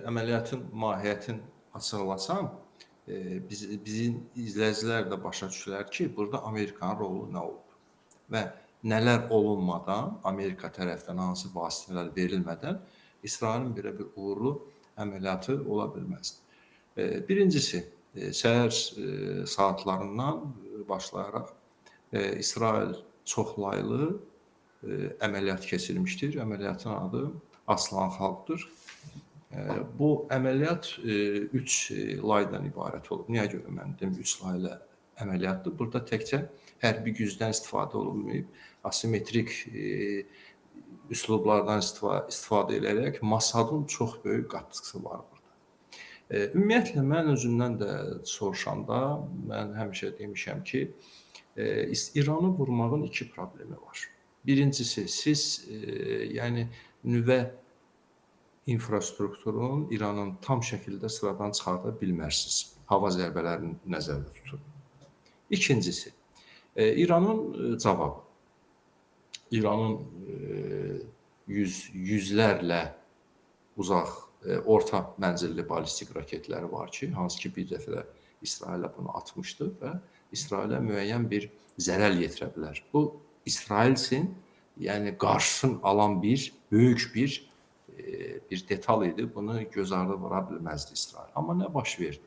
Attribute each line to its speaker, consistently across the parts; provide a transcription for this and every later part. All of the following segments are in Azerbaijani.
Speaker 1: əməliyyatın mahiyyətini açıqlasam, bizim izləyicilər də başa düşürlər ki, burada Amerikanın rolu nə oldu və nələr olunmadan, Amerika tərəfdən hansı vasitələr verilmədən İsrailin belə bir uğurlu əməliyyatı ola bilməzdi. Birincisi, səhər saatlarından başlayaraq İsrail çoxlaylı əməliyyat keçirmişdir. Əməliyyatın adı Aslan Xalqdır. Bu əməliyyat 3 laydan ibarət olub. Niyə görə mən dedim 3 laylı əməliyyatdır? Burada təkcə hərbi gücdən istifadə olunmayıb, asimetrik üslublardan istifadə edərək Masadın çox böyük qatkısı var burada. Ümumiyyətlə, mən özümdən də soruşanda, mən həmişə demişəm ki, İranı vurmağın 2 problemi var. Birincisi, siz yəni nüvə infrastrukturun İranın tam şəkildə sıradan çıxarda bilmərsiniz. Hava zərbələrini nəzərdə tutun. İkincisi, İranın cavabı. İranın yüzlərlə uzaq, orta mənzilli ballistik raketləri var ki, hansı ki bir dəfə də İsrailə bunu atmışdı və İsrailə müəyyən bir zərər yetirə bilər. Bu, İsrail üçün yəni qarşısını alan böyük bir detal idi. Bunu göz ardı vura bilməzdi İsrail. Amma nə baş verdi?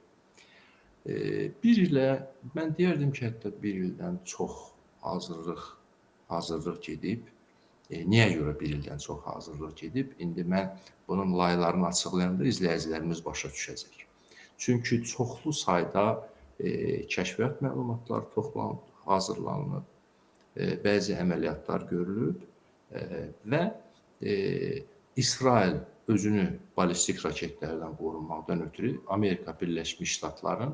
Speaker 1: Bir ilə, mən deyərdim ki, hətta bir ildən çox hazırlıq gedib. Niyə görə bir ildən çox hazırlıq gedib? İndi mən bunun laylarını açıqlayanda izləyicilərimiz başa düşəcək. Çünki çoxlu sayda kəşfiyyat məlumatları hazırlanılıb, bəzi əməliyyatlar görülüb və İsrail özünü ballistik raketlərdən qorunmaqdan ötürü Amerika Birləşmiş Ştatların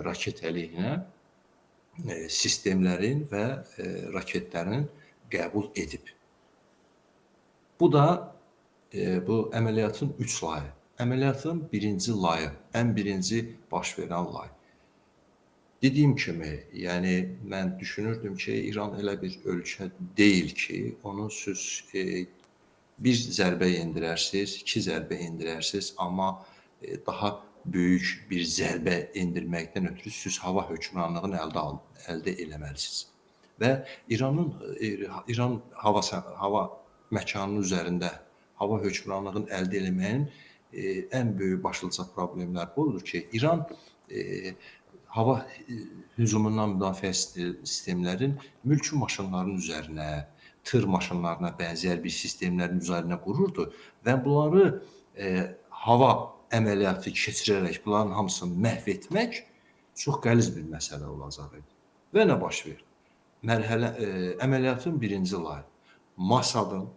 Speaker 1: raket əleyhinə sistemlərin və raketlərin qəbul edib. Bu da bu əməliyyatın 3 layı. Əməliyyatın birinci layı, ən birinci baş verən lay. Dediyim kimi, yəni mən düşünürdüm ki, İran elə bir ölkə deyil ki, onu siz bir zərbə endirərsiniz, 2 zərbə endirərsiniz, amma daha böyük bir zərbə endirməkdən ötürü siz hava hökmranlığını əldə eləməlisiniz. Və İran hava məkanının üzərində hava hökmranlığını əldə etməyin ən böyük başlıca problemlər budur ki, İran hava hücumundan müdafiə sistemlərin mülki maşınların üzərinə, tır maşınlarına bənzər bir sistemlərin üzərinə qururdu və bunları hava əməliyyatı keçirərək bunların hamısını məhv etmək çox qəliz bir məsələ olacaq idi. Və nə baş verdi? Əməliyyatın birinci layı Masadın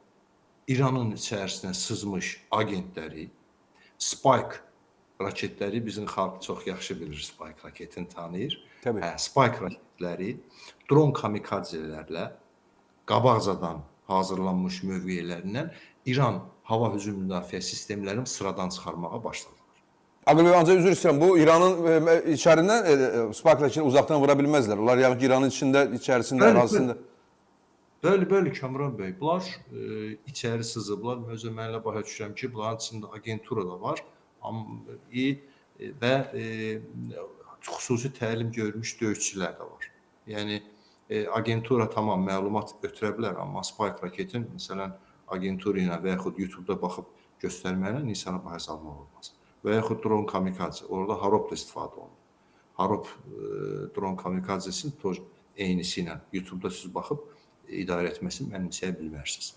Speaker 1: İranın içərisinə sızmış agentləri, Spike raketləri, bizim xalq çox yaxşı bilir, Spike raketini tanıyır. Spike raketləri, dron kamikadzelərlə qabaqcadan hazırlanmış mövqelərindən İran hava hücum müdafiə sistemlərini sıradan çıxarmağa başladılar.
Speaker 2: Aqil bəy, ancaq üzr istəyirəm, bu İranın içərindən Spike raketini uzaqdan vura bilməzlər. Onlar yəni İranın içərisində, ərazisində.
Speaker 1: Bəli, Kamran bəy, bunlar içəri sızıblar. Mənlə başa düşürəm ki, bunların içində agentura da var və xüsusi təlim görmüş döyüşçülər də var. Yəni, agentura tamam məlumat ötürə bilər, amma Spike raketin, məsələn, agentura ilə və yaxud YouTube-da baxıb göstərməklə insana başa salmaq olmaz. Və yaxud dron kamikadze, orada Harop da istifadə olunur. Harop dron kamikadzesinin eynisi ilə YouTube-da siz baxıb idarə etməsini mənimsəyə bilmərsiniz.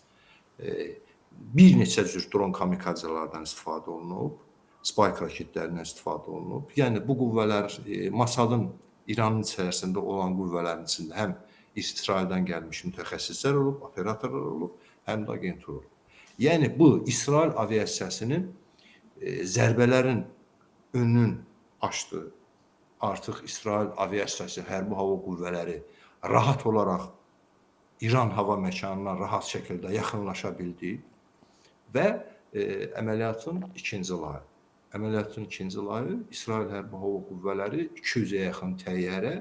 Speaker 1: Bir neçə cür dron kamikadzelərdən istifadə olunub, Spike raketlərindən istifadə olunub. Yəni, bu qüvvələr Masadın İranın içərisində olan qüvvələrin içində həm İsraildən gəlmiş mütəxəssislər olub, operatorlar olub, həm də agentur olub. Yəni, bu İsrail aviasiyasının zərbələrin önünün açdı. Artıq İsrail aviasiyası, hərbi hava qüvvələri rahat olaraq İran hava məkanına rahat şəkildə yaxınlaşa bildi və əməliyyatın ikinci layı. Əməliyyatın ikinci layı İsrail hərbi hava qüvvələri 200-ə yaxın təyyarə,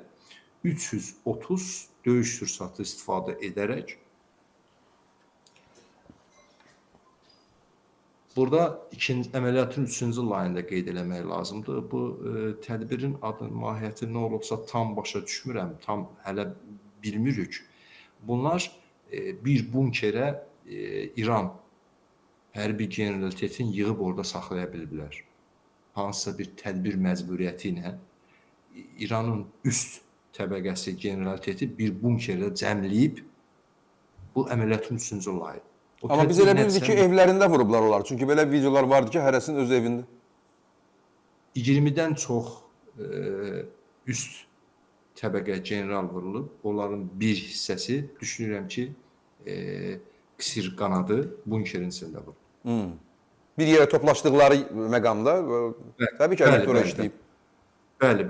Speaker 1: 330 döyüş sursatı istifadə edərək Burada əməliyyatın 3-cü layihəsində qeyd eləmək lazımdır. Bu tədbirin adı, mahiyyəti nə olubsa tam başa düşmürəm, tam hələ bilmirik. Bunlar bir bunkerə İran hərbi generalitetin yığıb orada saxlaya biliblər. Hansısa bir tədbir məcburiyyəti ilə İranın üst təbəqəsi generaliteti bir bunkerə cəmləyib bu əməliyyatın 3-cü layihə.
Speaker 2: Amma biz elə bildik ki, evlərində vurublar onlar. Çünki belə videolar vardı ki, hərəsinin öz evində.
Speaker 1: 20-dən çox üst təbəqə general vurulub. Onların bir hissəsi, düşünürəm ki, qısır qanadı bunkerin içində vurulub.
Speaker 2: Bir yerə toplaşdıqları məqamda təbii ki, agentura işləyib.
Speaker 1: Bəli.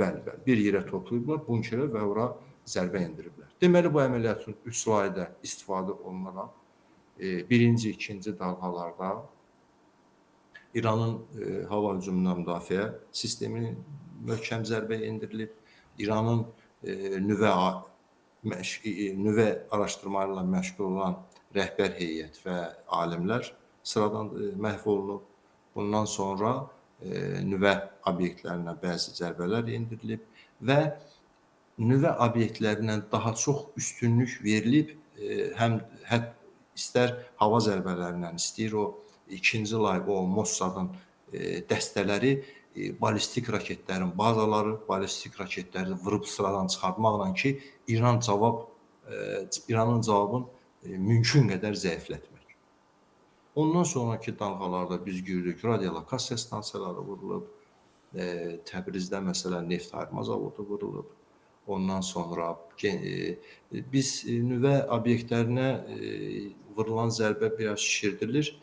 Speaker 1: Bir yerə toplayıblar bunkerə və ora zərbə endiriblər. Deməli, bu əməliyyatın 3 layihədə istifadə olunaraq birinci, ikinci dalğalarda İranın hava hücumundan müdafiə sistemi möhkəm zərbə endirilib. İranın nüvə araşdırmaları ilə məşğul olan rəhbər heyət və alimlər sıradan məhv olunub. Bundan sonra nüvə obyektlərinə bəzi zərbələr endirilib və nüvə obyektlərindən daha çox üstünlük verilib, həm istər hava zərbələrindən, istəyir o ikinci layihə, o Mossadın dəstələri ballistik raketlərin bazaları, ballistik raketləri vurub sıradan çıxartmaqla ki, İranın cavabını mümkün qədər zəiflətmək. Ondan sonraki dalğalarda biz görürük, radiolokasiya stansiyaları vurulub, Təbrizdə məsələn neft ayırma zavodu vurulub. Ondan sonra biz nüvə obyektlərinə vurulan zərbə biraz şişirdilir.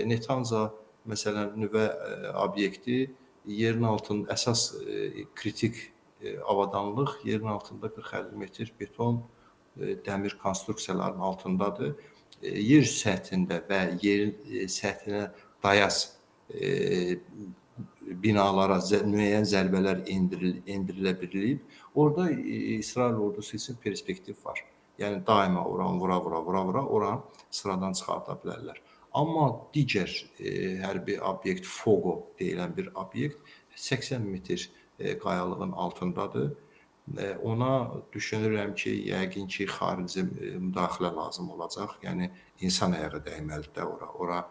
Speaker 1: Netanza məsələn nüvə obyekti yerin altında əsas kritik avadanlıq yerin altında 40-50 metr beton dəmir konstruksiyaların altındadır. Yer səthində və yer səthinə dayaz binalara müəyyən zərbələr endirilə bilib. Orada İsrail ordusu üçün perspektiv var. Yəni daima oranı vura oranı sıradan çıxarda bilərlər. Amma digər hərbi obyekt Fogo deyilən bir obyekt 80 metr qayalığın altındadır. Ona düşünürəm ki, yəqin ki, xarici müdaxilə lazım olacaq. Yəni insan ayağı dəyməlidir də ora. Ora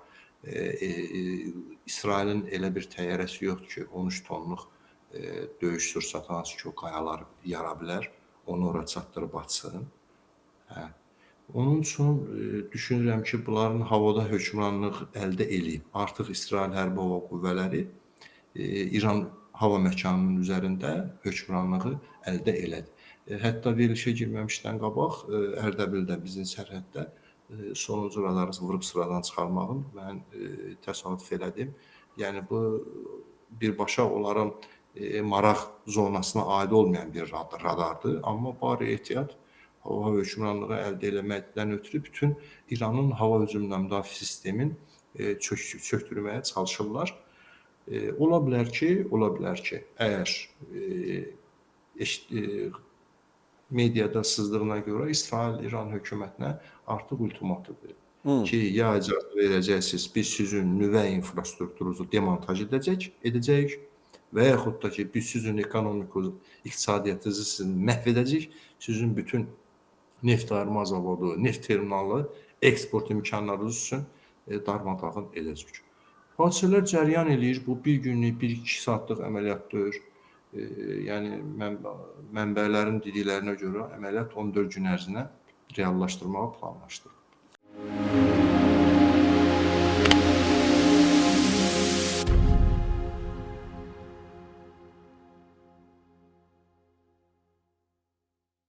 Speaker 1: İsrailin elə bir təyyarəsi yoxdur ki, 13 tonluq döyüş sursatı ki, o qayalar yara bilər, onu ora çatdırıb atsın. Onun üçün düşünürəm ki, bunların havada hökmranlıq əldə eləyib. Artıq İsrail hərbi hava qüvvələri İran hava məkanının üzərində hökmranlığı əldə elədi. Hətta verilişə girməmişdən qabaq Ərdəbildə bizim sərhəddə sonuncu radarı vurub sıradan çıxarmağın mən təsadüf elədim. Yəni bu birbaşa onların maraq zonasına aid olmayan bir radardır. Amma bari ehtiyat hava hökmranlığı əldə eləməkdən ötürü bütün İranın hava hücumundan müdafiə sistemin çökdürməyə çalışırlar. Ola bilər ki, əgər mediada sızdığına görə İsrail İran hökumətinə artıq ultimatum verir. Ki, ya icazə verəcəksiniz, biz sizin nüvə infrastrukturunuzu demontaj edəcəyik və yaxud da ki, biz sizin iqtisadiyyatınızı məhv edəcəyik, sizin bütün neft ayırma zavodu, neft terminalı, eksport imkanlarınız üçün darmadağın edəcək. Hadisələr cəryan eləyir. Bu bir günlük, 1-2 saatlıq əməliyyatdır. Yəni mənbələrin dediklərinə görə əməliyyat 14 gün ərzində reallaşdırmağı planlaşdırılır.